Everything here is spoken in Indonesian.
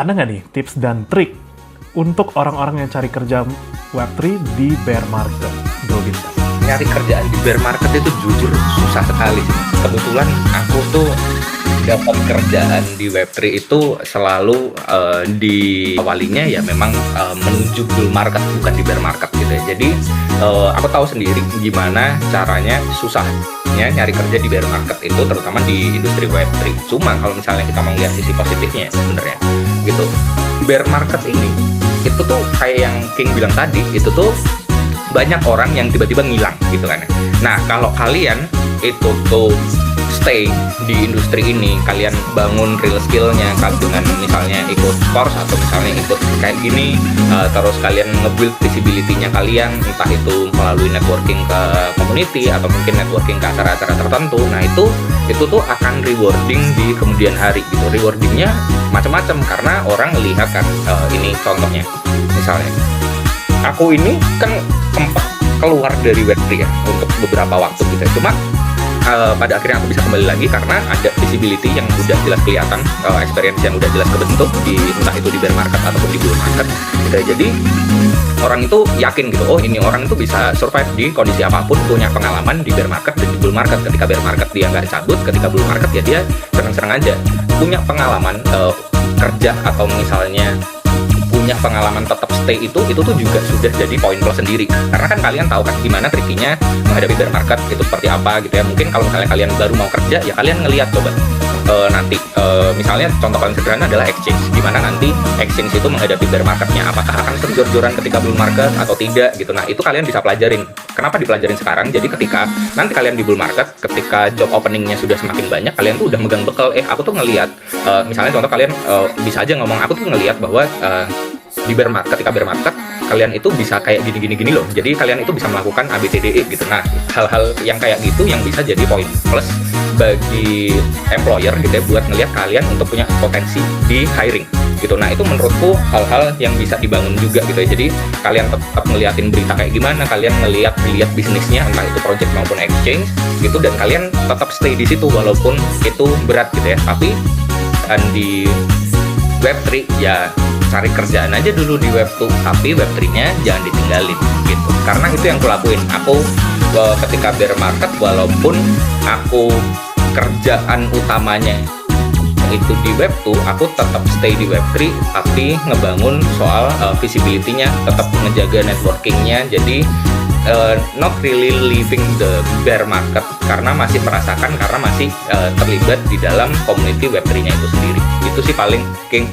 Ada nggak nih tips dan trik untuk orang-orang yang cari kerja Web3 di bear market, Bro Bintang? Nyari kerjaan di bear market itu jujur susah sekali sih. Kebetulan aku tuh dapat kerjaan di Web3 itu selalu diawalinya ya memang menuju bull market, bukan di bear market gitu ya. Jadi aku tahu sendiri gimana caranya susahnya nyari kerja di bear market itu, terutama di industri Web3. Cuma kalau misalnya kita mau lihat sisi positifnya sebenarnya gitu, bear market ini itu tuh kayak yang King bilang tadi, itu tuh banyak orang yang tiba-tiba ngilang gitu kan. Nah, kalau kalian itu tuh stay di industri ini, kalian bangun real skillnya dengan misalnya ikut course atau misalnya ikut kayak gini, terus kalian nge-build visibility-nya kalian, entah itu melalui networking ke community atau mungkin networking ke acara-acara tertentu. Nah, itu tuh akan rewarding di kemudian hari gitu. Rewardingnya macam-macam karena orang lihat kan, ini contohnya misalnya aku ini kan sempat keluar dari Web3 ya untuk beberapa waktu gitu ya. Cuma pada akhirnya aku bisa kembali lagi karena ada visibility yang udah jelas kelihatan, experience yang udah jelas kebentuk di entah itu di bear market ataupun di bull market gitu ya. Jadi orang itu yakin gitu, oh ini orang itu bisa survive di kondisi apapun, punya pengalaman di bear market dan di bull market. Ketika bear market dia nggak cabut, ketika bull market ya dia senang-senang aja, punya pengalaman kerja atau misalnya punya pengalaman tetap stay itu tuh juga sudah jadi poin plus sendiri. Karena kan kalian tahu kan gimana triknya menghadapi bear market itu seperti apa gitu ya. Mungkin kalau misalnya kalian baru mau kerja ya kalian ngelihat coba nanti misalnya contoh paling sederhana adalah exchange, gimana nanti exchange itu menghadapi bear marketnya, apakah akan jor-joran ketika bull market atau tidak gitu. Nah, itu kalian bisa pelajarin. Kenapa dipelajarin sekarang? Jadi ketika nanti kalian di bull market, ketika job openingnya sudah semakin banyak, kalian tuh udah megang bekal, aku tuh ngelihat misalnya contoh kalian bisa aja ngomong, aku tuh ngelihat bahwa di bear market, ketika bear market kalian itu bisa kayak gini loh. Jadi kalian itu bisa melakukan ABCDE gitu. Nah, hal-hal yang kayak gitu yang bisa jadi poin plus bagi employer gitu ya, buat ngelihat kalian untuk punya potensi di hiring gitu. Nah, itu menurutku hal-hal yang bisa dibangun juga gitu ya. Jadi kalian tetap ngeliatin berita kayak gimana, kalian ngelihat bisnisnya, entah itu project maupun exchange gitu, dan kalian tetap stay di situ walaupun itu berat gitu ya. Tapi dan di Web3 ya cari kerjaan aja dulu di Web2, tapi Web3-nya jangan ditinggalin gitu. Karena itu yang aku lakuin. Aku ketika bear market, walaupun aku kerjaan utamanya itu di Web2, aku tetap stay di Web3, tapi ngebangun soal visibility-nya, tetap ngejaga networking-nya. Jadi not really leaving the bear market karena masih merasakan, karena masih terlibat di dalam community Web3-nya itu sendiri. Itu sih paling King.